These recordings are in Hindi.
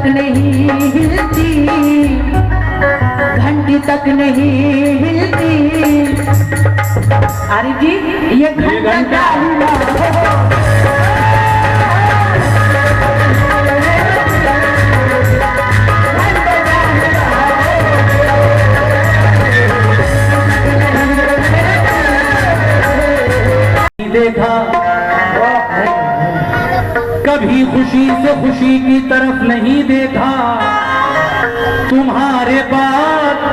नहीं हिलती, घंटी तक नहीं हिलती। अरे जी ये घंटा देखा, कभी खुशी से खुशी की तरफ नहीं देखा, तुम्हारे बाद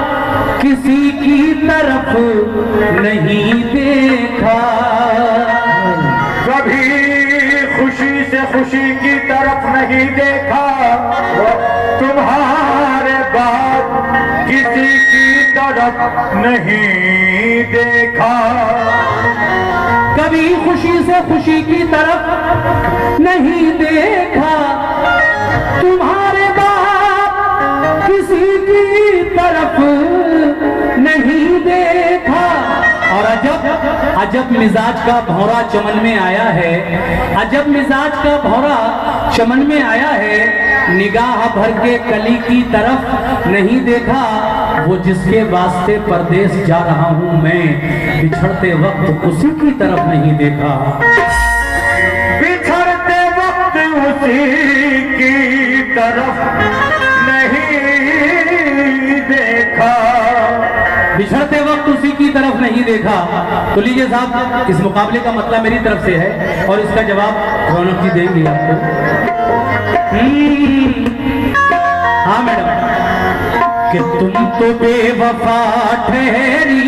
किसी की तरफ नहीं देखा। कभी खुशी से खुशी की तरफ नहीं देखा, तुम्हारे बाद किसी की तरफ नहीं देखा। कभी खुशी से खुशी की तरफ नहीं देखा, तुम्हारे बाप किसी की तरफ नहीं देखा। और अजब मिजाज का भौरा चमन में आया है, अजब मिजाज का भौरा चमन में आया है। निगाह भर के कली की तरफ नहीं देखा, वो जिसके वास्ते परदेश जा रहा हूं मैं, बिछड़ते वक्त उसी की तरफ नहीं देखा। बिछड़ते वक्त उसी की तरफ नहीं देखा। बिछड़ते वक्त उसी की तरफ नहीं देखा। तो लीजिए साहब, इस मुकाबले का मतलब मेरी तरफ से है और इसका जवाब रौनक जी देंगे आपको। हाँ मैडम, कि तुम तो बेवफा ठहरी,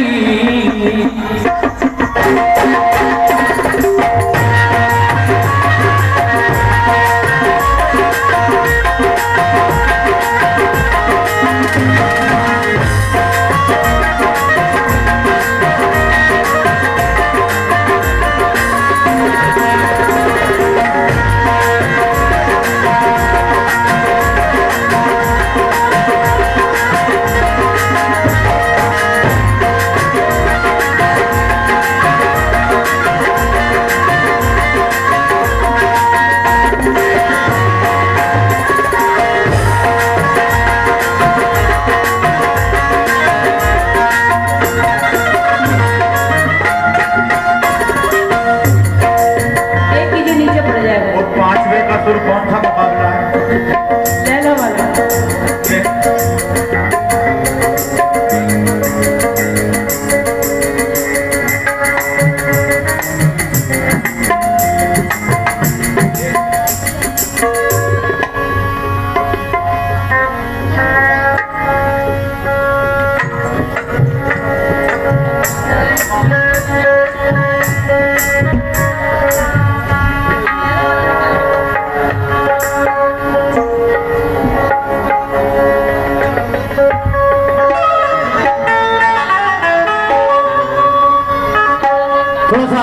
थोड़ा सा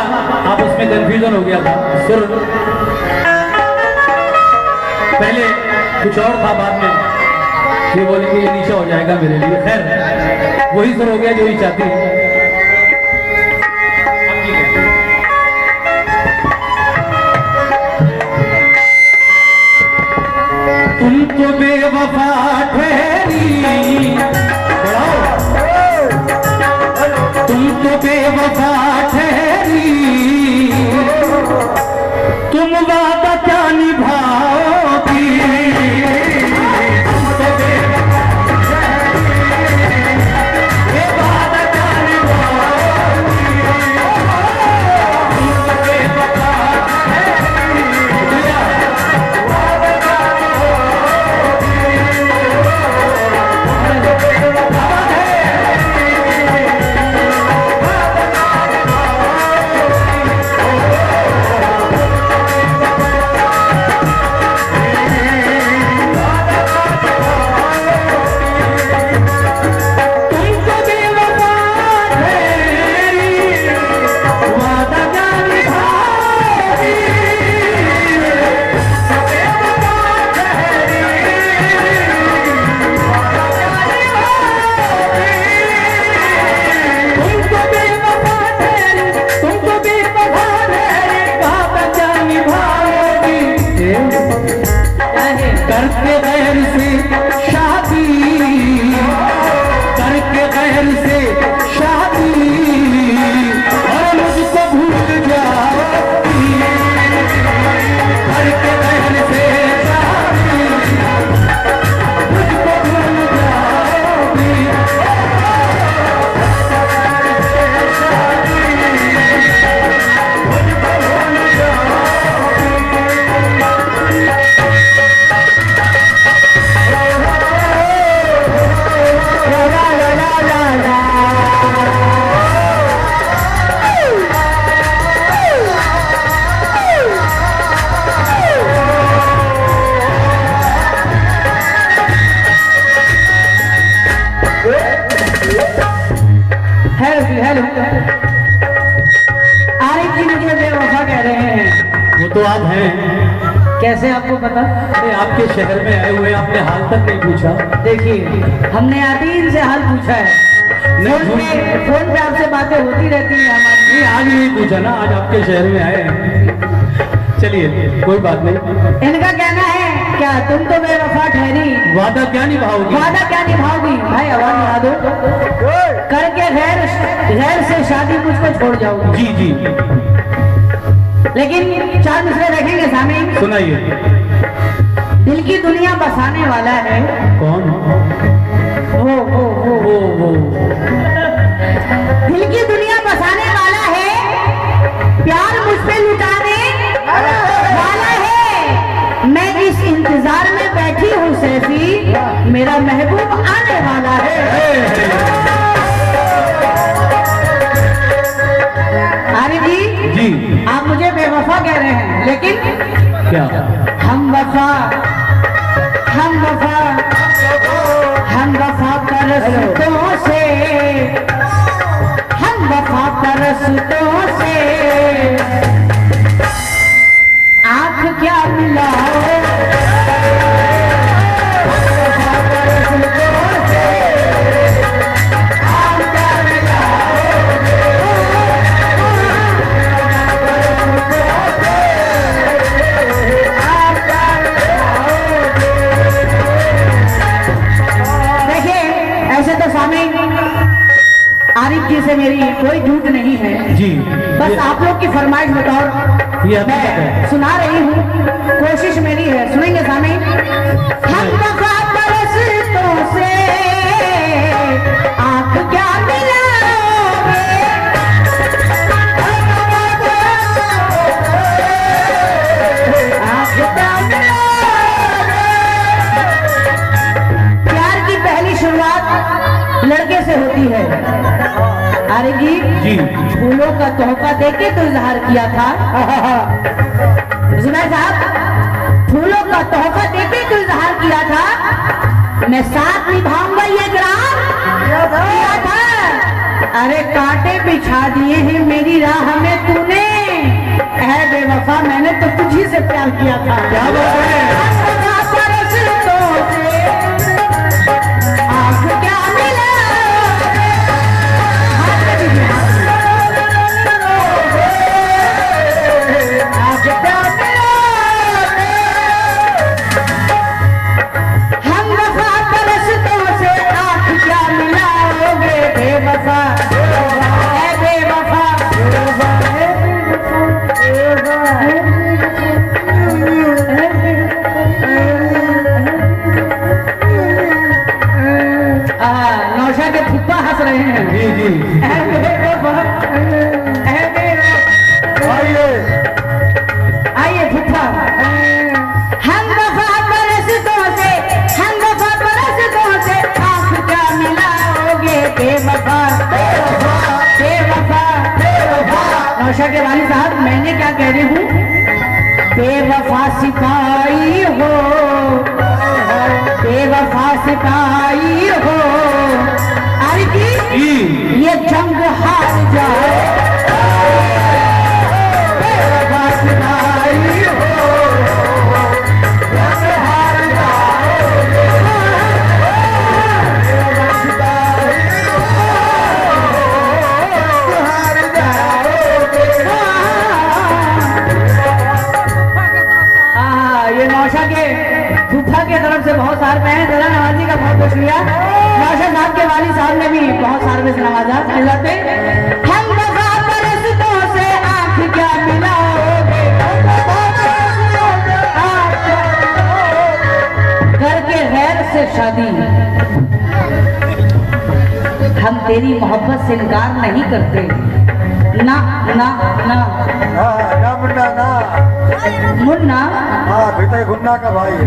आप उसमें कंफ्यूजन हो गया था। सुर पहले कुछ और था, बाद में ये बोले कि ये नीचा हो जाएगा मेरे लिए। खैर वही सुर हो गया जो ही चाहती है। तुम तो बेवफा ठहरी, तुम तो बेवफा ठहरी, तुम वादा क्या निभाओगी। तुम तो बेवफा ठहरी, ये वादा क्या निभाओगी। तुम तो बेवफा ठहरी, वादा क्या निभाओगी। हेलो आरिफ जी मुझे बेवफा कह रहे हैं। वो तो आप हैं। कैसे आपको पता? अरे आपके शहर में आए हुए आपने हाल तक नहीं पूछा। देखिए हमने आदीन से हाल पूछा है, फोन पे आपसे बातें होती रहती है हमारी। नहीं आज नहीं पूछा ना, आज आपके शहर में आए हैं। चलिए कोई बात नहीं। इनका कहना है क्या तुम तो बेवफा ठहरी, वादा क्या निभाओगी? वादा क्या निभाओगी? भाई आवाज निभा दो। करके गैर से शादी मुझको छोड़ जाओगी। जी जी लेकिन 4 मिसरे रखेंगे सामने। सुनाइए। दिल की दुनिया बसाने वाला है कौन? वो दिल की दुनिया बसाने वाला है, प्यार मुझ पे लुटाने वाला है। मैं इस इंतजार में बैठी हूँ सैफी, मेरा महबूब आने वाला है। आरिफ जी आप मुझे बेवफा कह रहे हैं, लेकिन क्या? हम वफा तरसतों से, हम वफा तरसतों से आँख क्या मिलाओ। आरिफ जी से मेरी कोई झूठ नहीं है जी। बस आप लोग की फरमाइश बताओ, ये मैं सुना रही हूँ, कोशिश मेरी है, सुनेंगे सामने। हम वफा तरसतों से आँख क्या मिलाओगे, आँख क्या मिलाओगे। प्यार की पहली शुरुआत लड़के से होती है। अरे जी फूलों का तोहफा देके तो इजहार किया था। जुनैद साहब फूलों का तोहफा देके तो इजहार किया था, मैं साथ निभाऊंगा ये ग्राम किया था। अरे कांटे बिछा दिए हैं मेरी राह में तूने, है बेवफा मैंने तो तुझी से प्यार किया था। क्या बात है? आइए फुफा, हम वफा परस्तों से, हम वफा परस्तों से आँख क्या मिलाओगे बेवफा, बेवफा, बेवफा। नौशा के वाली साहब मैंने क्या कह रही हूँ, बेवफा सिपाही हो, बेवफा सिपाही हो। आरिफ जी ये जंग हार जाए, बेवफा सिपाही हो, जंग हार जाओगे, बेवफा सिपाही हो, हार जाओगे। ये नौशा के फूफा के तरफ से बहुत सारे में जरा नवाजी का बहुत शुक्रिया। नौशा साहब के वाली साहब ने भी बहुत सारे में नवाजा। हम वफा परस्तों से आँख क्या मिलाओगे, करके गैर से शादी, हम तेरी मोहब्बत से इनकार नहीं करते। ना ना ना ना मुन्ना ना, मुन्ना हाँ बेटा गुन्ना का भाई है।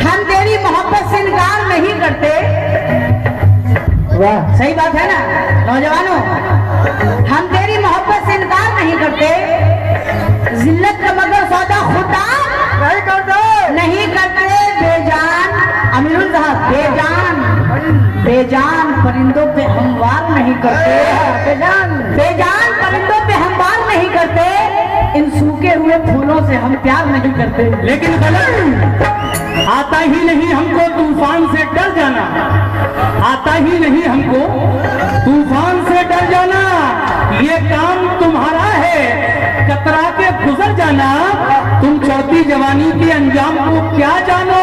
हम तेरी मोहब्बत से इनकार नहीं करते। वाह सही बात है ना नौजवानों, हम तेरी मोहब्बत से इनकार नहीं करते। जिल्लत का मगर सौदा खुदा नहीं करते, नहीं करते बेजान। अमीरुल साहब बेजान बेजान परिंदों पे हम वार नहीं करते, बेजान परिंदों पे हम वार नहीं करते, इन सूखे हुए फूलों से हम प्यार नहीं करते। लेकिन गलत, आता ही नहीं हमको तूफान से डर जाना, आता ही नहीं हमको तूफान से डर जाना, ये काम तुम्हारा है, कतरा के गुजर जाना, तुम चौथी जवानी के अंजाम को क्या जानो।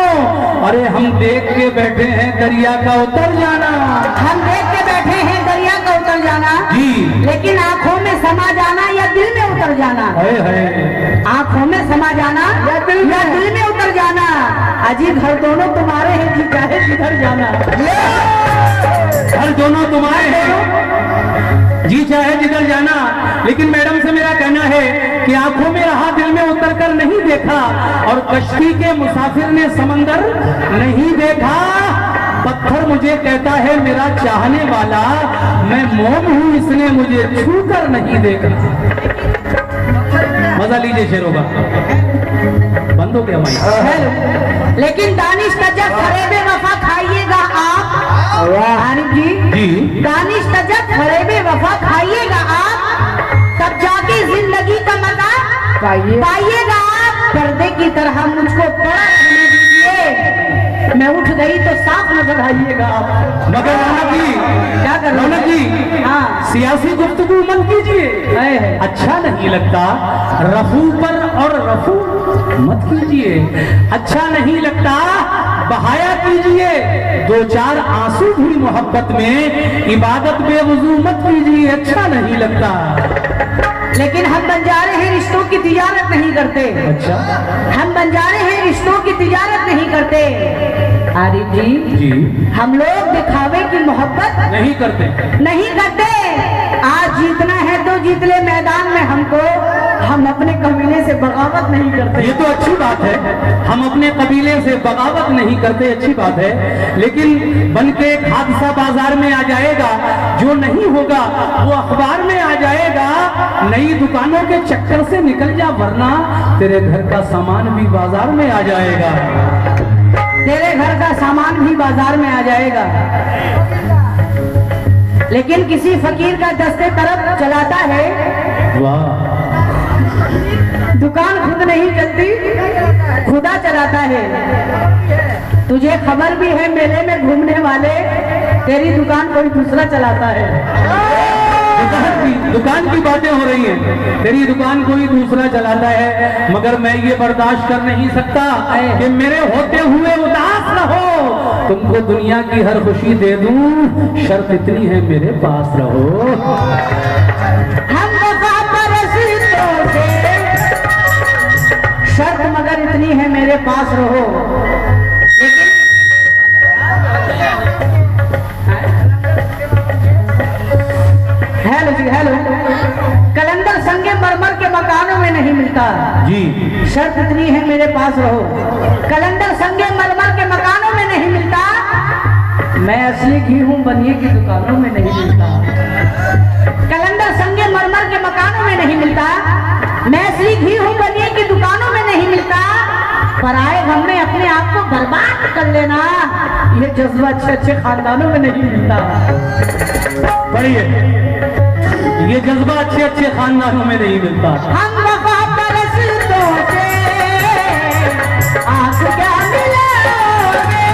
अरे हम देख के बैठे हैं दरिया का उतर जाना, हम देख के बैठे हैं दरिया का उतर जाना जी, लेकिन आंखों में समा जाना या दिल में उतर जाना, आंखों में समा जाना या दिल में उतर जाना। अजी घर दोनों तुम्हारे हैं, जी चाहे जिधर जाना, घर दोनों तुम्हारे हैं, जी चाहे जिधर जाना। लेकिन मैडम से मेरा कहना है कि आंखों में रहा दिल में उतर कर नहीं देखा, और कश्ती के मुसाफिर ने समंदर नहीं देखा। पत्थर मुझे कहता है मेरा चाहने वाला, मैं मोम हूं इसने मुझे छू कर नहीं देखा। मजा लीजिए शेरों का, बंद हो गया माइक। लेकिन दानिश तजब फरेबे वफा खाइएगा आप, आरिफ जी, दानिश तजब फरेबे वफा खाइएगा आप, तब जाके जिंदगी का मजा पाइएगा आप। पर्दे की तरह मुझको पड़ा रहने दीजिए, मैं उठ गई तो साफ नजर आइएगा आप। मगर रौनक जी, क्या कर रौनक जी, हाँ, सियासी गुफ्तगू मत कीजिए, अच्छा नहीं लगता। रफू पर और रफू मत कीजिए, अच्छा नहीं लगता। बहाया कीजिए दो चार आंसू भी मोहब्बत में, इबादत बेवजू मत कीजिए, अच्छा नहीं लगता। लेकिन हम बंजारे हैं रिश्तों की तिजारत नहीं करते, अच्छा, हम बंजारे हैं रिश्तों की तिजारत नहीं करते। आरिफ जी, हम लोग दिखावे की मोहब्बत नहीं करते, नहीं करते। आज जीतना है तो जीत ले मैदान में हमको, हम अपने कबीले से बगावत नहीं करते। ये तो अच्छी बात है, हम अपने कबीले से बगावत नहीं करते, अच्छी बात है। लेकिन बन के एक हादसा बाजार में आ जाएगा, जो नहीं होगा वो अखबार में आ जाएगा। नई दुकानों के चक्कर से निकल जा, वरना तेरे घर का सामान भी बाजार में आ जाएगा, तेरे घर का सामान भी बाजार में आ जाएगा। लेकिन किसी फकीर का दस्ते तरफ चलाता है, वाह, दुकान खुद नहीं चलती, खुदा चलाता है। तुझे खबर भी है मेले में घूमने वाले, तेरी दुकान कोई दूसरा चलाता है। दुकान की बातें हो रही हैं, तेरी दुकान कोई दूसरा चलाता है। मगर मैं ये बर्दाश्त कर नहीं सकता कि मेरे होते हुए उदास रहो। तुमको दुनिया की हर खुशी दे दूं, शर्त इतनी है मेरे पास रहो। हम वफा परस्तों से, शर्त मगर इतनी है मेरे पास रहो। हेलो जी, हेलो। कलंदर संगे मरमर के मकानों में नहीं मिलता जी, शर्त इतनी है मेरे पास रहो। कलंदर संगे मरमर के मकानों में नहीं मिलता, मैं असली घी हूँ बनिए की दुकानों में नहीं मिलता। कलंदर संगे मरमर के मकानों में नहीं मिलता, मैं असली घी हूँ बनिए की दुकानों में नहीं मिलता। पराए गम में अपने आप को बर्बाद कर लेना, ये जज्बा अच्छे अच्छे खानदानों में नहीं मिलता। पढ़िए, ये जज्बा अच्छे अच्छे खानदानों में नहीं मिलता। हम वफा परस्तों से आप क्या मिलोगे,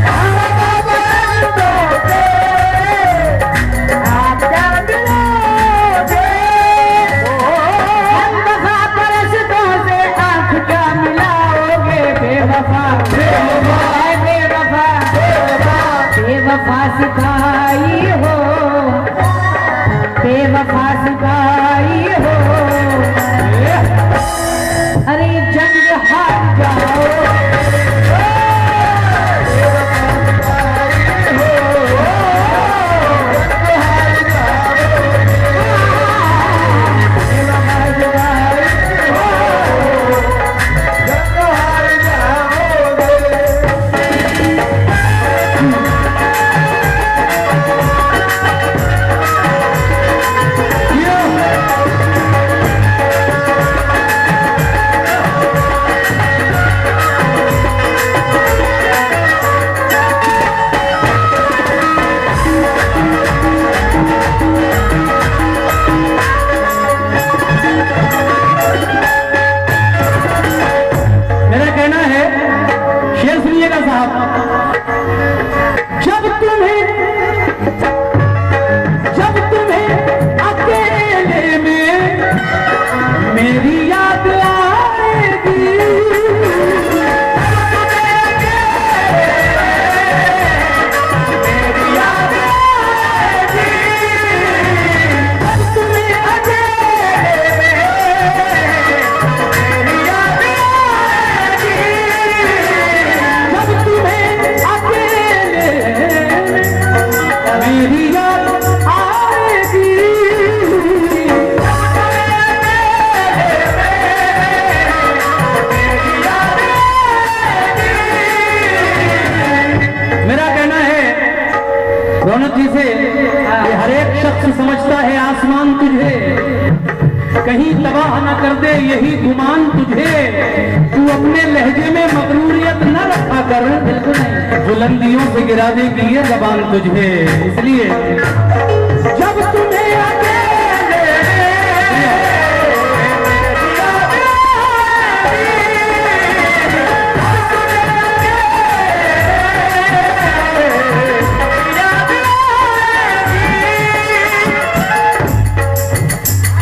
हम वफा परस्तों से आप क्या मिलोगे, हम वफा परस्तों से आप क्या मिलाओगे। बेवफा बेवफा बेवफा सिपाही हो, बेवफा सिपाही हो, साहब, जब तुम्हें अकेले में मेरी याद आएगी, समझता है आसमान तुझे, कहीं तबाह न कर दे यही गुमान तुझे, तू अपने लहजे में मगरूरियत न रखा कर, बुलंदियों से गिरा देगी ये ज़बान तुझे। इसलिए जब तुम्हें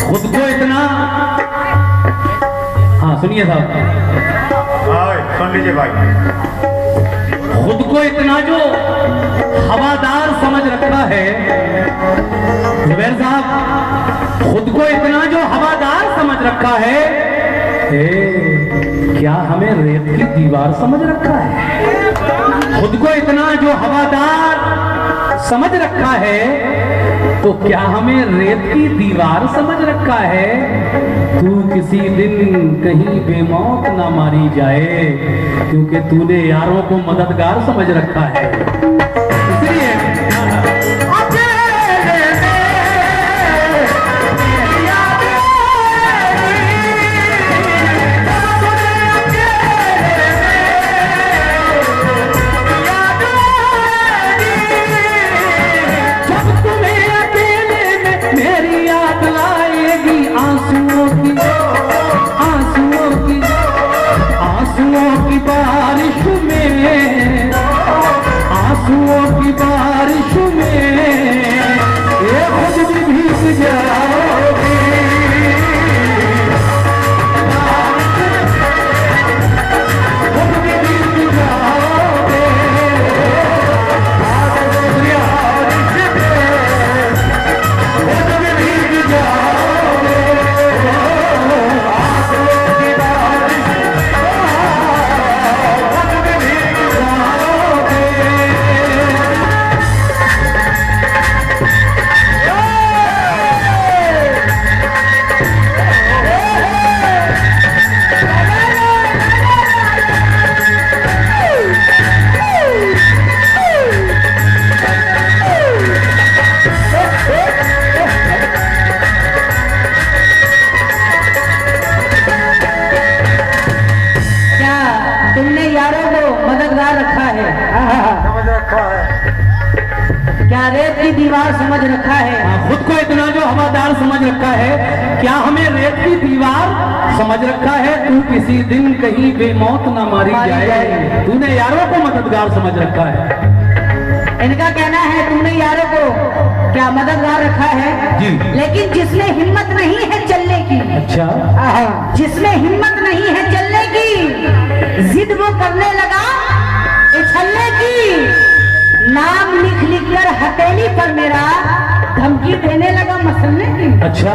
खुद को इतना, हाँ सुनिए साहब, सुन लीजिए भाई, खुद को इतना जो हवादार समझ रखा है जुबैर साहब, खुद को इतना जो हवादार समझ रखा है, क्या हमें रेत की दीवार समझ रखा है? खुद को इतना जो हवादार समझ रखा है तो क्या हमें रेत की दीवार समझ रखा है? तू किसी दिन कहीं बेमौत ना मारी जाए, क्योंकि तूने यारों को मददगार समझ रखा है। इसलिए आंसुओं की बारिश में ये खुद भी भीग जाओगी, खुद भी भीग जाओगे, खुद भी भीग जाओगे, आंसुओं की बारिश खुद भी भीग जाओगे। क्या रेत की दीवार समझ रखा है? खुद को इतना जो हवादार समझ रखा है, क्या हमें रेत की दीवार समझ रखा है? तू किसी दिन कहीं बेमौत ना मारी जाए, तूने यारों को मददगार समझ रखा है। इनका कहना है तुमने यारों को क्या मददगार रखा है जी, लेकिन जिसमें हिम्मत नहीं है चलने की, अच्छा जिसमें हिम्मत नहीं है चलने की, जिद वो करने लगा उछलने की, नाम लिख लिख कर हथेली पर मेरा धमकी देने लगा मसलने की। अच्छा,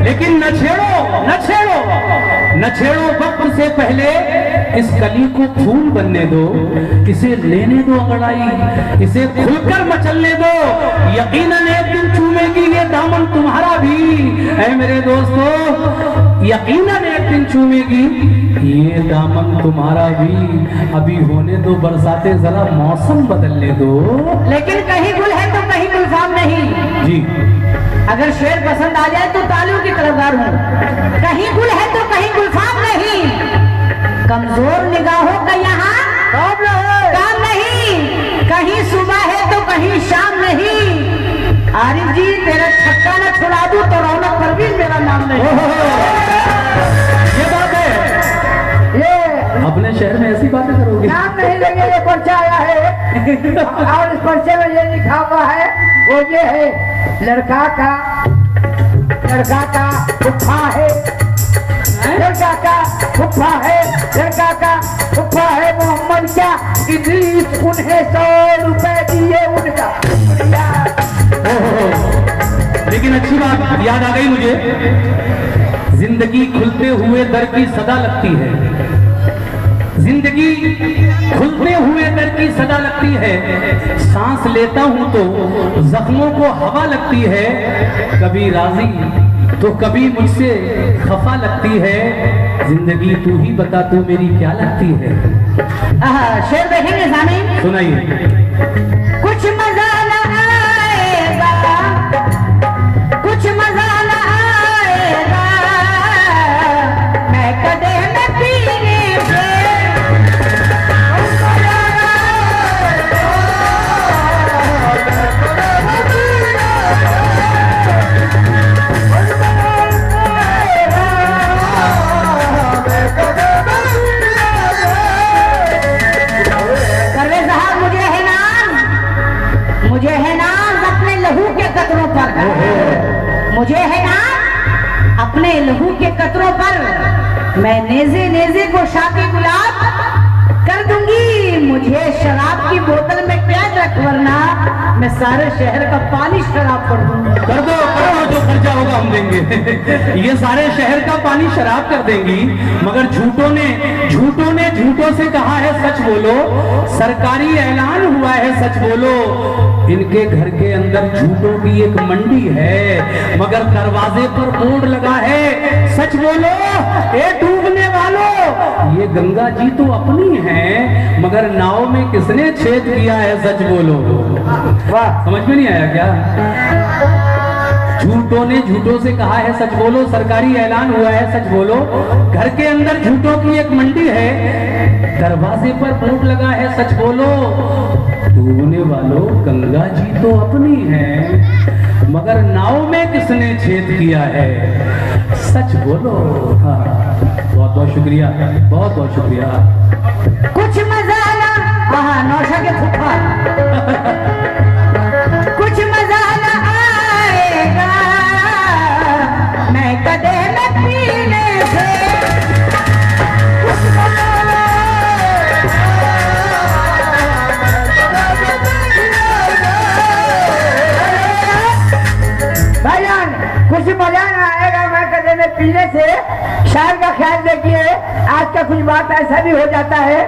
लेकिन न छेड़ो न छेड़ो न छेड़ो, वक्त से पहले इस कली को फूल बनने दो, इसे लेने दो अंगड़ाई, इसे खुलकर मचलने दो, यकीनन एक दिन चूमेगी ये दामन तुम्हारा भी। ऐ मेरे दोस्तों, यकीनन एक दिन चूमेगी ये दामन तुम्हारा भी। अभी होने दो बरसाते, जरा मौसम बदलने दो। लेकिन कहीं गुल है तो कहीं गुलफाम नहीं जी। अगर शेर पसंद आ जाए तो तालियों की तरफदार हूँ। कहीं गुल है तो कहीं गुलफाम नहीं, कमजोर निगाहों का यहाँ काम नहीं, कहीं सुबह है तो कहीं शाम नहीं। आरिफ जी तेरा छक्का न छुड़ा दूं तो रौनक पर भी मेरा नाम नहीं। ये बात है, ये अपने शहर में ऐसी बातें करोगे? नाम नहीं लेंगे ये पर्चा गया है और इस पर्चे में ये लिखा हुआ है, वो ये है लड़का का फुफ्फा है, लड़का का फुफ्फा है, लड़का का फुफ्फा है मोहम्मद क्या इदरीस, उन्हें 100 रुपए दिए उनका। लेकिन अच्छी बात याद आ गई मुझे, जिंदगी खुलते हुए दर की सदा लगती है, जिंदगी खुलते हुए दर की सदा लगती है, सांस लेता हूं तो जख्मों को हवा लगती है, कभी राजी तो कभी मुझसे खफा लगती है, जिंदगी तू ही बता तू मेरी क्या लगती है। शेर देखेंगे सामने, सुनाइए। कुछ मजा न आएगा, कुछ मजा न आएगा, मैं कदे में पीने से मुझे है नाज अपने लहू के कतरों पर, मुझे है नाज अपने लहू के कतरों पर, मैं नेज़े नेज़े को शाके गुलाब कर दूंगी, मुझे शराब की बोतल में कैद रख वरना मैं सारे शहर का पानी शराब कर दूंगी। कर दो जो खर्चा होगा हम देंगे। ये सारे शहर का पानी शराब कर देंगी, मगर झूठों ने झूठों से कहा है सच बोलो, सरकारी ऐलान हुआ है सच बोलो, इनके घर के अंदर झूठों की एक मंडी है, मगर दरवाजे पर बोर्ड लगा है सच बोलो, ए डूबने वालों ये गंगा जी तो अपनी है, मगर नाव में किसने छेद किया है सच बोलो। वाह, समझ में नहीं आया क्या? झूठों ने झूठों से कहा है सच बोलो, सरकारी ऐलान हुआ है सच बोलो, घर के अंदर झूठों की एक मंडी है, दरवाजे पर बोर्ड लगा है सच बोलो, डूबने वालों गंगा जी तो अपनी है, मगर नाव में किसने छेद किया है सच बोलो। हाँ, बहुत बहुत शुक्रिया, बहुत बहुत शुक्रिया। कुछ मजा ना, हाँ नौशा के फुफा, कुछ मजा ना आएगा, मैं कदे में पीने से भाईजान कुछ मजा ना आएगा मैं कदे में पीने से। शायर का ख्याल देखिए, आज का कुछ बात ऐसा भी हो जाता है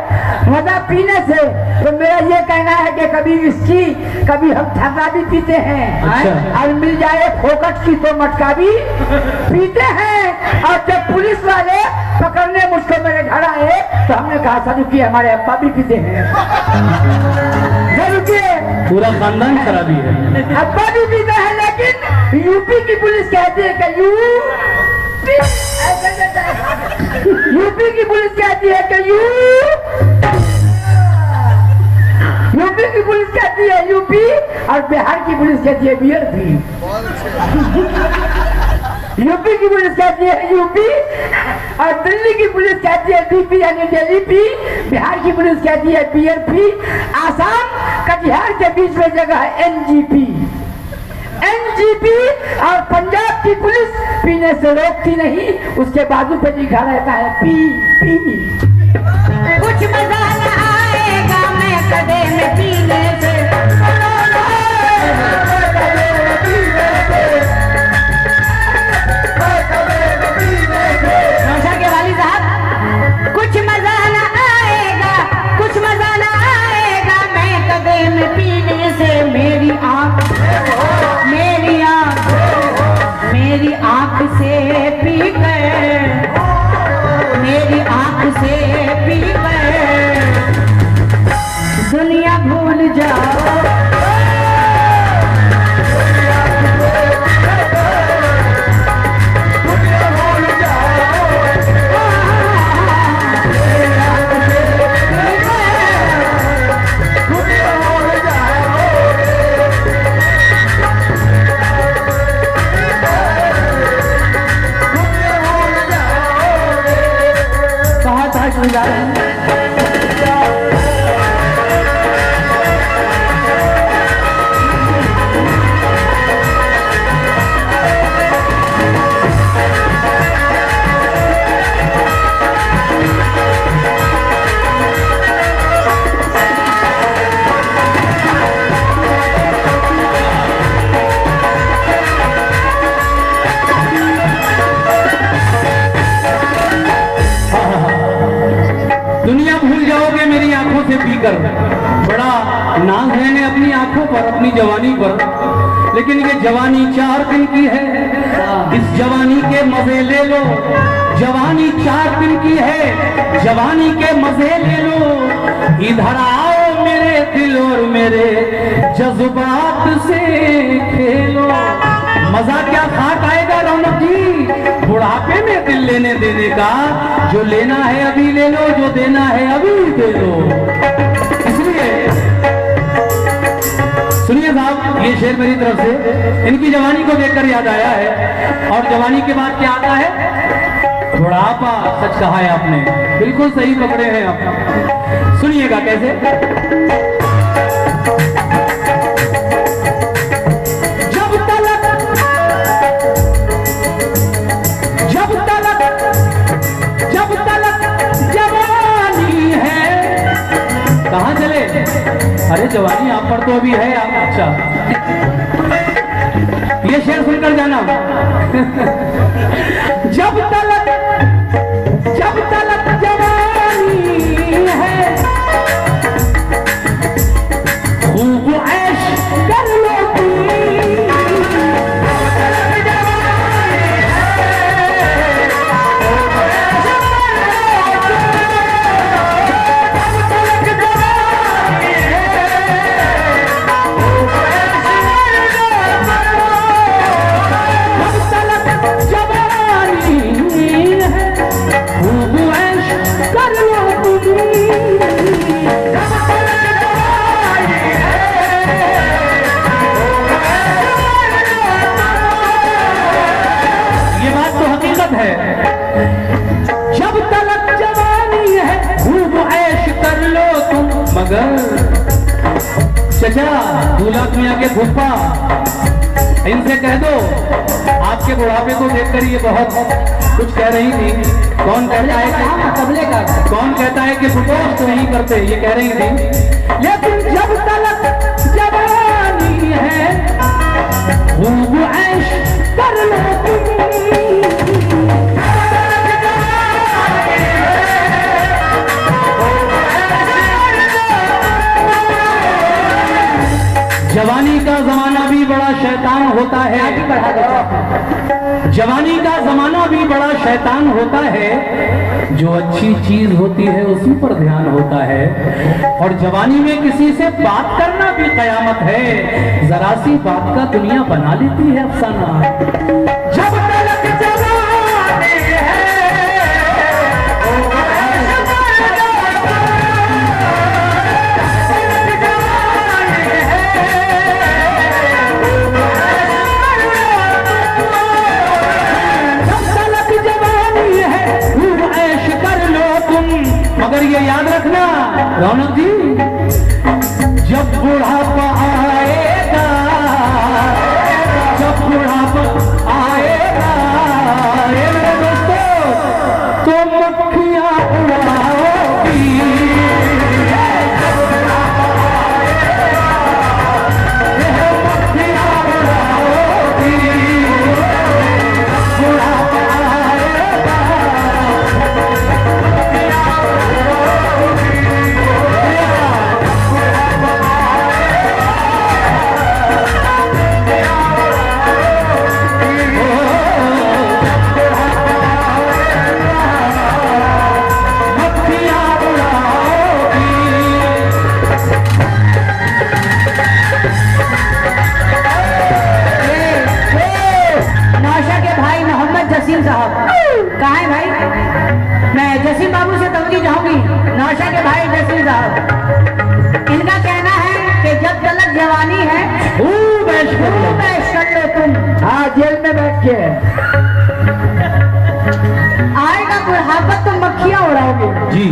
मजा पीने से, तो मेरा ये कहना है कि कभी विस्की कभी हम ठंडा भी पीते हैं, और मिल जाए फोकट की तो मटका भी पीते हैं। और जब पुलिस वाले पकड़ने मुझको मेरे घर आए तो हमने कहा सर रुकिए, हमारे अब्बा भी पीते हैं, रुकिए, पूरा खानदान शराबी है, अब्बा भी पीते हैं, लेकिन यूपी की पुलिस कहती है कि यूपी की पुलिस कहती है कि यूपी की पुलिस कहती है यूपी, और बिहार की पुलिस कहती है बियर भी। यूपी की पुलिस कहती है यूपी, और दिल्ली की पुलिस कहती है डीपी यानी दिल्ली पी, बिहार की पुलिस कहती है बियर पी, आसाम कटिहार के बीच में जगह है एनजीपी, एनजीपी, और पंजाब की पुलिस पीने से रोकती नहीं, उसके बाजू पे लिखा रहता है पी पी। कुछ मजा न आएगा मैं कदे में पीने से, नौशा के वाली साहब, कुछ मजा न आएगा, कुछ मजा न आएगा मैं कदे में पीने से, मेरी आँख से पी गए, मेरी आँख से पी गए, दुनिया भूल जाओ, लेकर बड़ा नाज है अपनी आंखों पर, अपनी जवानी पर, लेकिन ये जवानी 4 दिन की है। इस जवानी के मजे ले लो, जवानी 4 दिन की है, जवानी के मजे ले लो। इधर आओ मेरे दिल और मेरे जज्बात से खेलो। मजा क्या खाक आएगा रौनक जी, बुढ़ापे में दिल लेने देने का। जो लेना है अभी ले लो, जो देना है अभी दे लो। इसलिए सुनिए साहब, ये शेर मेरी तरफ से इनकी जवानी को देखकर याद आया है। और जवानी के बाद क्या आता है? बुढ़ापा। सच कहा है आपने, बिल्कुल सही पकड़े हैं आप। सुनिएगा कैसे। कहाँ चले? अरे जवानी आप पर तो अभी है आप। अच्छा, ये शेर सुनकर जाना। जब तलक जवानी है, खूब ऐश कर लो चचा दूल्हा मियाँ के फूफा, इनसे कह दो आपके बुढ़ापे को देखकर ये बहुत कुछ कह रही थी। कौन कहता है कि कबले का, कौन कहता है कि प्रपोज तो नहीं करते, ये कह रही थी। लेकिन जब तलक जवानी है, खूब ऐश कर लो। जवानी का जमाना भी बड़ा शैतान होता है। जवानी का जमाना भी बड़ा शैतान होता है। जो अच्छी चीज होती है उसी पर ध्यान होता है। और जवानी में किसी से बात करना भी कयामत है। जरा सी बात का दुनिया बना लेती है अफसाना। जब तलक जवानी है, मगर ये याद रखना रौनक जी, जब बुढ़ापा आएगा, जब बुढ़ापा आएगा मेरे दोस्तों, तो मक्खियां उड़ाओगी। मक्खियां उड़ाओगी, बुढ़ापा आएगा। जसीम साहब कहाँ है भाई? मैं जसीम बाबू से तवज्जो चाहूंगी। नौशा के भाई जसीम साहब, इनका कहना है कि जब तलक जवानी है खूब ऐश कर लो तुम। हाँ, जेल में बैठ के आएगा बुढ़ापा तो मक्खियां उड़ाओगे जी।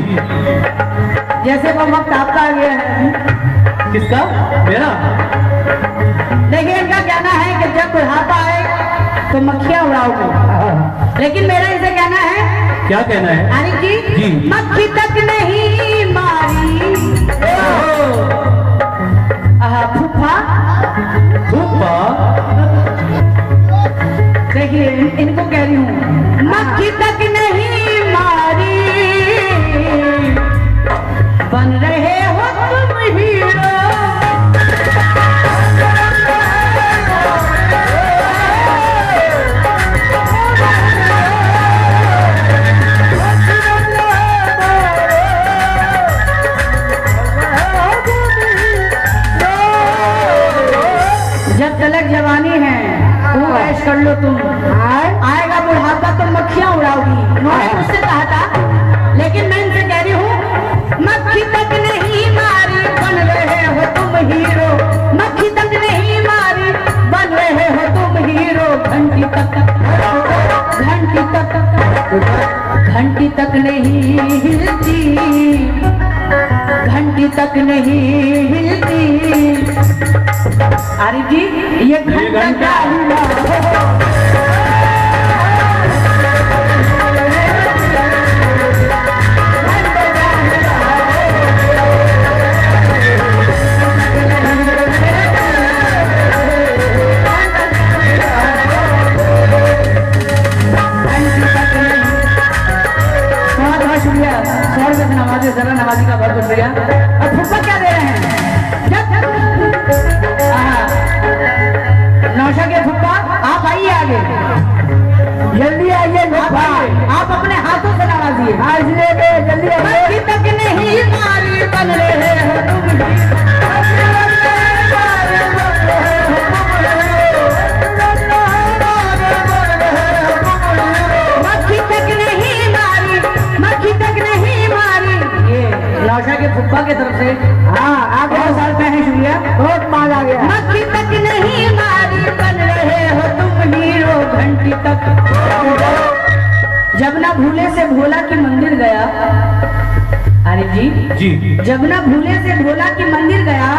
जैसे वो वक्त आपका आ गया है। किसका? मेरा। देखिए, इनका कहना है कि जब बुढ़ापा आएगा तो मक्खियां उड़ाओगे, लेकिन मेरा इसे कहना है। क्या कहना है? आरिफ जी, मक्खी तक नहीं मारी। फूफा फूफा, देखिए इनको कह रही हूँ, मक्खी तक नहीं मारी, बन रहे हो तलक जवानी है, तू ऐश कर लो तुम, आएगा बुढ़ापा तो मक्खियां उड़ाओगी। उन्होंने मुझसे कहा था, लेकिन मैं इनसे कह रही हूँ, मक्खी तक नहीं मारी बन रहे हो तुम हीरो, मक्खी तक नहीं मारी बन रहे हो तुम हीरो। घंटी तक नहीं हिलती, घंटी तक नहीं हिलती। अरे जी ये घंटा नमाजी जरा नमाजी का बहुत शुक्रिया। और फुप्पा क्या दे रहे हैं? नौशा के फुप्पा आप आइए आगे, जल्दी आइए फुप्पा, आप अपने हाथों से नवाजिए। जल्दी आइए। तक नहीं मारी बन रहे हो तुम, मक्खी तक नहीं मारी, मक्खी तक नहीं मारी। ये नौशा के फुप्पा की तरफ से आप बहुत साल पहले शुक्रिया, बहुत माल आ गया। मक्खी तक नहीं मारी बन रहे हो तुम हीरो। घंटी तक जब ना भूले से भोला की मंदिर गया, अरे जी जब ना भूले से भोला की मंदिर गया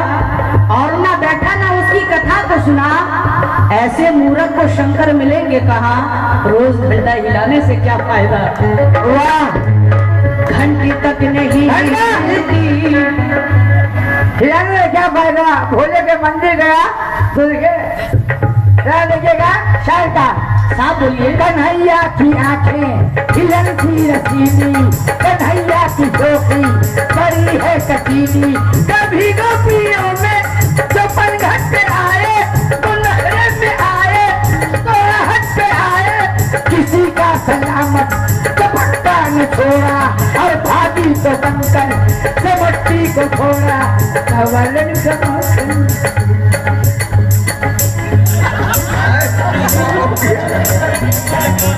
और ना बैठा ना उसकी कथा को सुना, ऐसे मूर्ख को शंकर मिलेंगे कहाँ, रोज घंटा हिलाने से क्या फायदा। वाह, घंटी तक नहीं हिलती, हिलाने से क्या फायदा। भोले के मंदिर गया तो देखिएगा शायर का साहब बोलिए। कन्हैया की आंखें हिलन की रसीली, कन्हैया की झोंकी बड़ी है कटीली। कभी गोपियों में जो पनघट पे आए, तो लहरे पे आए, तो राहत पे आए, किसी का सलामत दुपट्टा न छोड़ा, और भागी तो शंकर से मट्टी को छोड़ा।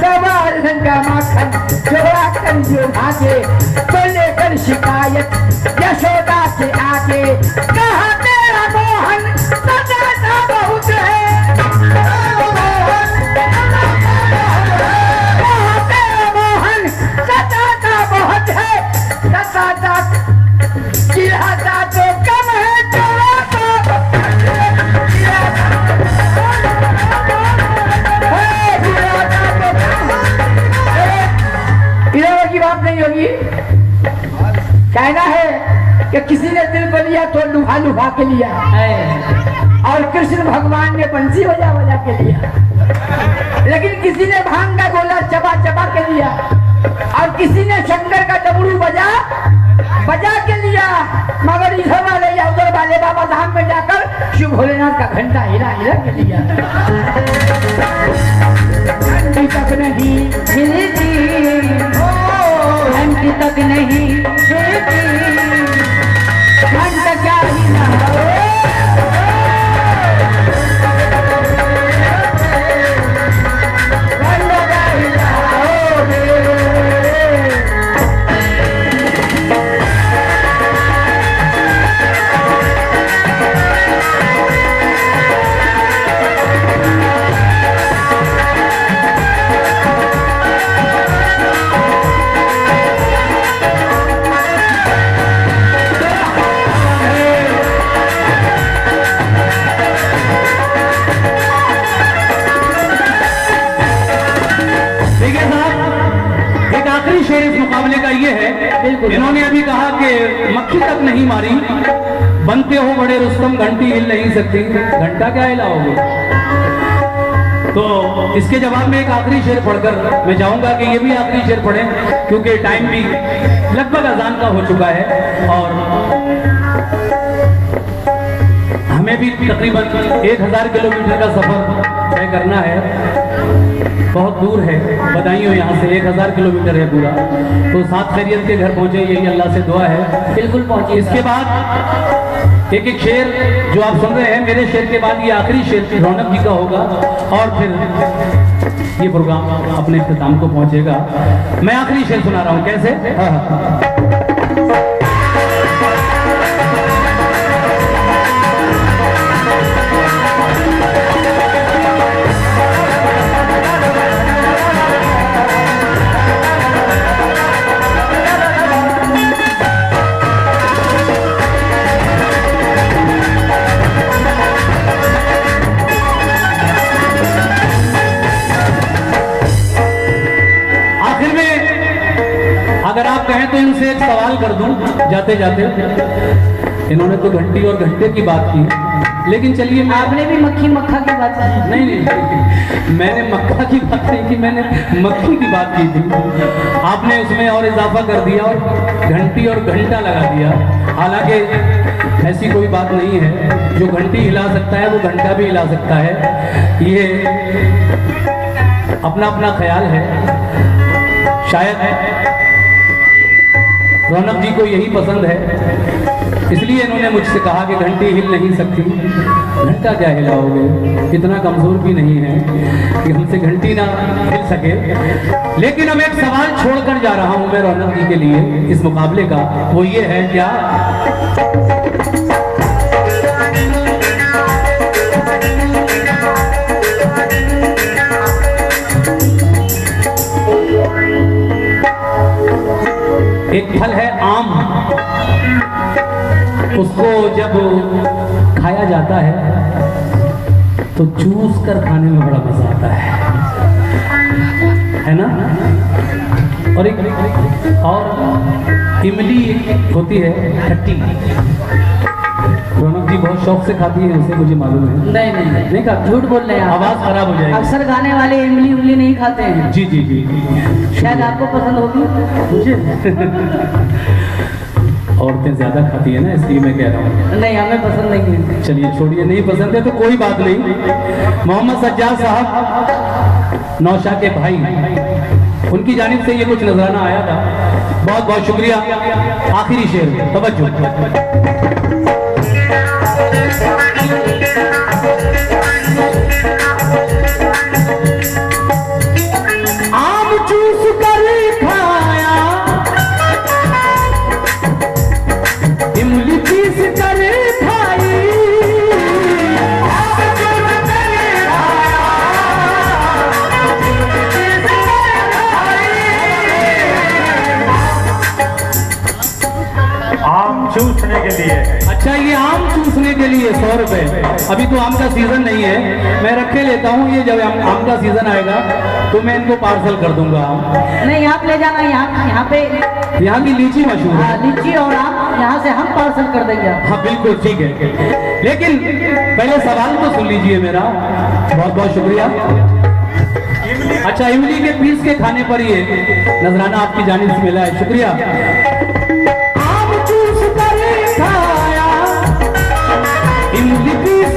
कवलन का माखन चोरा कर जो भागे, तो लेकर शिकायत यशोदा के आगे। कहा तेरा मोहन सजाता बहुत है, कहा तेरा मोहन सजाता बहुत है, सजाता चिढ़ाता तो कम है, चोराता की बात नहीं होगी। कहना है कि किसी ने दिल को लिया तो लुभा लुभा के लिया, और कृष्ण भगवान ने बंसी बजा बजा के लिया, लेकिन किसी ने भांग का गोला चबा चबा के लिया, और किसी ने शंकर का डमरू बजा बजा के लिया। मगर इधर वाले या उधर वाले बाबा धाम में जाकर शिव भोलेनाथ का घंटा हिला हिला के लिया। घंटी तक नहीं हिलती, घंटी तक नहीं हिलती, घंटा क्या हिला इन्होंने अभी कहा कि मक्खी तक नहीं मारी, बनते हो बड़े रुस्तम, घंटी हिल नहीं सकती, घंटा क्या हिलाओगे। तो इसके जवाब में एक आखिरी शेर पढ़कर मैं चाहूंगा कि ये भी आखिरी शेर पढ़ें, क्योंकि टाइम भी लगभग अजान का हो चुका है और हमें भी तकरीबन 1000 किलोमीटर का सफर तय करना है। बहुत दूर है, बदायूं यहाँ से 1000 किलोमीटर है पूरा। तो सात खैरियत के घर पहुंचे, यही अल्लाह से दुआ है, बिल्कुल पहुंचे। इसके बाद एक एक शेर जो आप सुन रहे हैं, मेरे शेर के बाद ये आखिरी शेर रौनक जी का होगा और फिर ये प्रोग्राम अपने इख्तिताम को पहुंचेगा। मैं आखिरी शेर सुना रहा हूं, कैसे? हाँ। अगर आप कहें तो इनसे एक सवाल कर दूं जाते जाते। इन्होंने तो घंटी और घंटे की बात की, लेकिन चलिए आपने भी मक्खी मक्खा की बात की। नहीं, मैंने मक्खा की बात नहीं की, मैंने मक्खी की बात की थी। आपने उसमें और इजाफा कर दिया और घंटी और घंटा लगा दिया। हालांकि ऐसी कोई बात नहीं है, जो घंटी हिला सकता है वो घंटा भी हिला सकता है। ये अपना अपना ख्याल है। शायद रौनक जी को यही पसंद है, इसलिए इन्होंने मुझसे कहा कि घंटी हिल नहीं सकती। घंटा क्या हिलाओगे, इतना कमजोर भी नहीं है कि हमसे घंटी ना हिल सके। लेकिन अब एक सवाल छोड़कर जा रहा हूं मैं रौनक जी के लिए इस मुकाबले का, वो ये है क्या एक फल है आम, उसको जब खाया जाता है तो चूस कर खाने में बड़ा मजा आता है ना? और इमली होती है खट्टी। रौनक जी बहुत शौक से खाती है, उसे मुझे मालूम है। नहीं खाते, झूठ बोल रहे हैं, आवाज खराब हो जाएगी। अक्सर गाने वाले इमली उमली नहीं खाते हैं। जी जी जी, शायद आपको पसंद होगी मुझे। औरतें ज्यादा खाती है ना, इसलिए मैं कह रहा हूँ। नहीं, हमें पसंद नहीं है। चलिए छोड़िए, नहीं पसंद है तो कोई बात नहीं। मोहम्मद सज्जाद साहब नौशा के भाई, उनकी जानिब से ये कुछ नजराना आया था। बहुत बहुत शुक्रिया। आखिरी शेर, तवज्जो। आम चूस कर खाया, इमली पीस कर खाई, आम चूसने के लिए। अच्छा, ये आम चूसने के लिए 100 रुपए। अभी तो आम का सीजन नहीं है, मैं रखे लेता हूँ। ये जब आम का सीजन आएगा तो मैं इनको पार्सल कर दूंगा। नहीं, आप ले जाना। यहाँ पे यहाँ की लीची मशहूर है। लीची और आम यहाँ से हम पार्सल कर देंगे। हाँ बिल्कुल ठीक है, लेकिन पहले सवाल तो सुन लीजिए मेरा। बहुत बहुत शुक्रिया। अच्छा, इमली के पीस के खाने पर ये नजराना आपकी जानिब से मिला है, शुक्रिया। आम चूस कर खाया, इमली पीस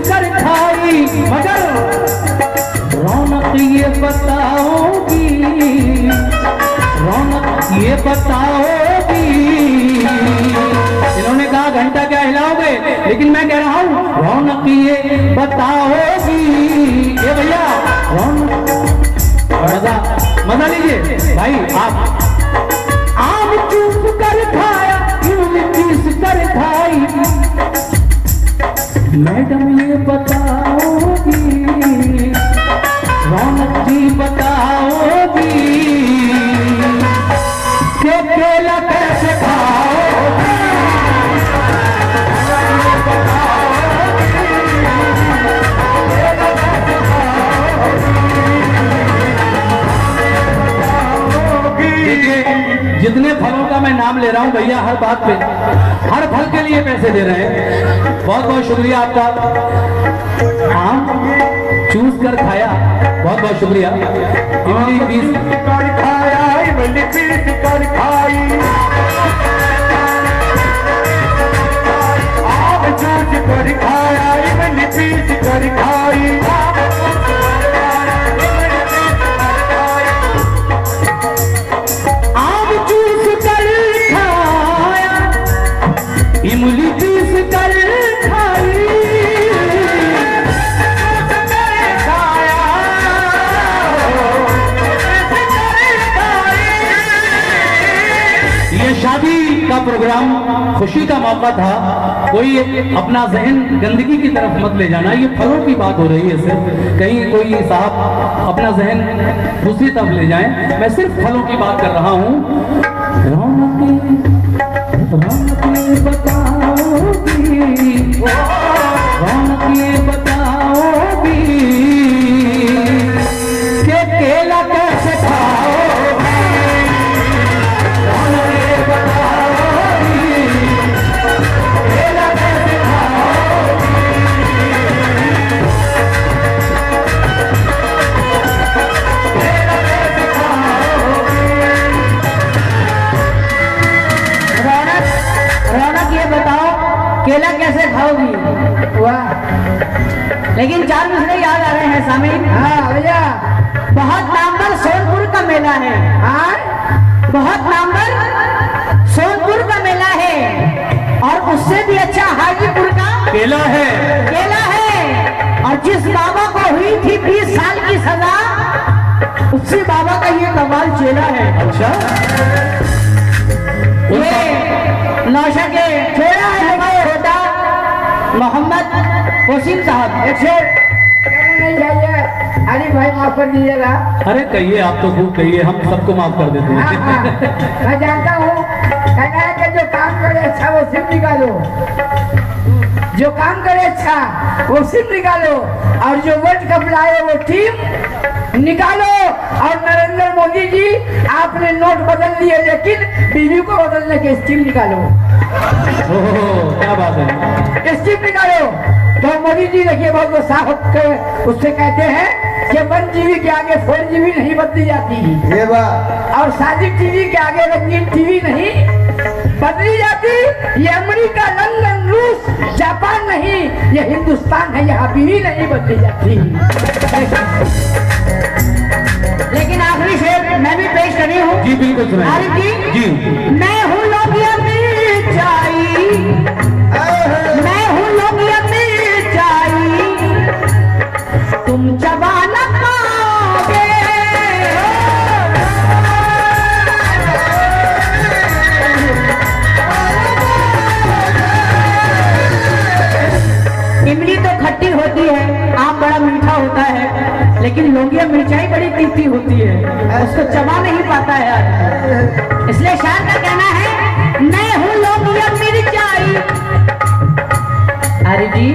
कर खाई, मगर रौनक ये बताओगी, रौनक ये बताओगी। इन्होंने कहा घंटा क्या हिलाओगे, लेकिन मैं कह रहा हूँ रौनक ये बताओगी। ये भैया रौनक, मजा लीजिए भाई आप। आम चूस कर खाया, इमली पीस कर खाई, मैडम ये बताओगी, रौनक जी बताओगी कि केला कैसे खाओगी। देखिए, जितने फलों का मैं नाम ले रहा हूं भैया, हर बात पे, हर फल के लिए पैसे दे रहे हैं। बहुत बहुत शुक्रिया आपका। आम चूस कर खाया, बहुत बहुत शुक्रिया। इमली पीस कर खाया, इमली पीस कर खाई, आम जूस कर खाया इमली पीस कर खाई आम जूस कर खाया इमली पीस कर खाई ये शादी का प्रोग्राम खुशी का मौका था, कोई अपना जहन गंदगी की तरफ मत ले जाना। ये फलों की बात हो रही है, सिर्फ कहीं कोई साहब अपना जहन दूसरी तरफ ले जाएं। मैं सिर्फ फलों की बात कर रहा हूँ। रौनकें बताओगी, रौनकें बताओगी कि केला कैसे खाओगे, रौनकें बताओगी केला कैसे खाओगी। केला कैसे खाओगी। रौनक ये बताओ केला कैसे खाओगी? वाह, लेकिन चार मिसरे याद आ रहे हैं सामीन। हाँ भैया, बहुत नामवर सोनपुर का मेला है। हाँ बहुत नामवर सोनपुर का मेला है और उससे भी अच्छा हाजीपुर का केला है। केला है। और जिस बाबा को हुई थी 20 साल की सजा, उसी बाबा का ये कमाल चेला है। अच्छा, ये नौशा के चेला है हमारे होता मोहम्मद वसीम साहब। एक शेर कहना नहीं चाहिए, अली भाई माफ कर दीजिएगा। अरे कहिए, आप तो खूब कहिए, हम सबको माफ कर देते हाँ, हाँ, हैं। मैं जानता हूँ, कहना है कि जो काम करे अच्छा वो सिर्फ निकालो, जो काम करे अच्छा वो सिर्फ निकालो, और जो वर्ल्ड कप लाए वो टीम निकालो। और नरेंद्र मोदी जी, आपने नोट बदल दिए लेकिन बीवी को बदलने के स्कीम निकालो, ओह, क्या बात है। स्कीम निकालो। तो मोदी जी देखिए बहुत साफ के उससे कहते हैं कि 1 GB के आगे 4 GB नहीं बदली जाती, और साजिद टीवी के आगे रंगीन टीवी नहीं बदली जाती। ये अमेरिका, लंदन, रूस, जापान नहीं, ये हिंदुस्तान है, यहाँ बीवी नहीं बदली जाती। लेकिन आखिरी शेर मैं भी पेश कर रही हूँ। जी बिल्कुल सुनाइए। आरिफ जी, जी मैं हूँ लोगिया मिर्चाई, मैं हूँ लोगिया मिर्चाई, तुम चबा न पाओगे। इमली तो खट्टी होती है, आम बड़ा मीठा होता है, लेकिन लोगिया मिर्चाई बड़ी तीखी होती है, उसको चबा नहीं पाता है आदमी। इसलिए शायर का कहना है, मैं हूँ लोगिया मिर्चाई। अरे जी,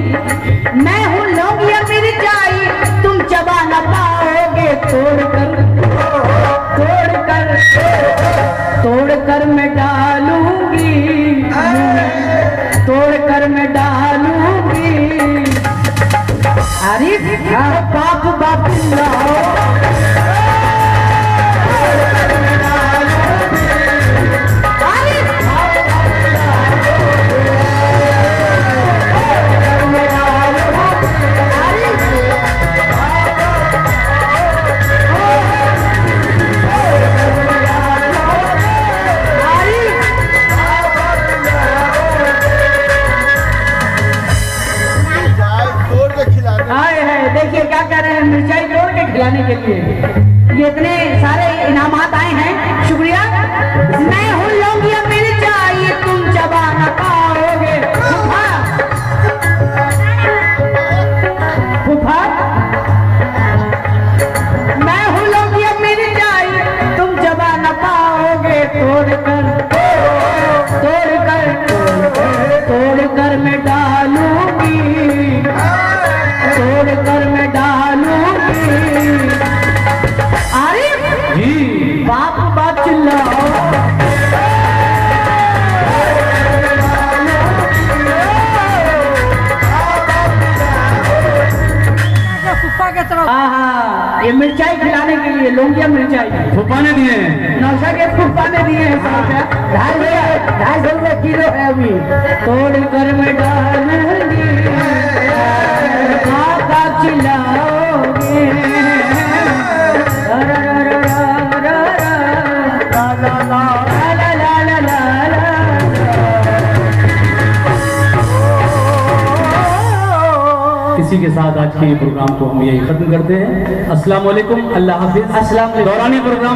मैं हूँ लोगिया मिर्चाई, तुम चबा न पाओगे। तोड़ कर मैं डालूंगी, तोड़ कर मैं डालूंगी। अरे बाप बाप लाओ, देखिए क्या कह रहे हैं, मिर्चाई तोड़ के खिलाने के लिए। ये इतने सारे इनामात आए हैं, शुक्रिया। मैं हूँ लोगिया मिर्चाई, तुम चबा न पाओगे। फूफा, मैं हूँ लोगिया मिर्चाई, तुम चबा न पाओगे। तोड़ कर मैं डालूंगी, तोड़ कर मैं डालूंगी। अरे बाप बाप चिल्लाओ। ये मिर्चाई खिलाने के लिए, लौंगिया मिर्चाई फूफा ने दिए हैं। नौशा के फूफा ने दिए हैं। 250 रुपये किलो है अभी। तोड़ कर मैं डालूंगी, आपका चिल्लाओगे। इसी के साथ आज के प्रोग्राम को हम यही खत्म करते हैं। अस्सलाम वालेकुम, अल्लाह हाफिज। अस्सलाम वालेकुम। दौरानी प्रोग्राम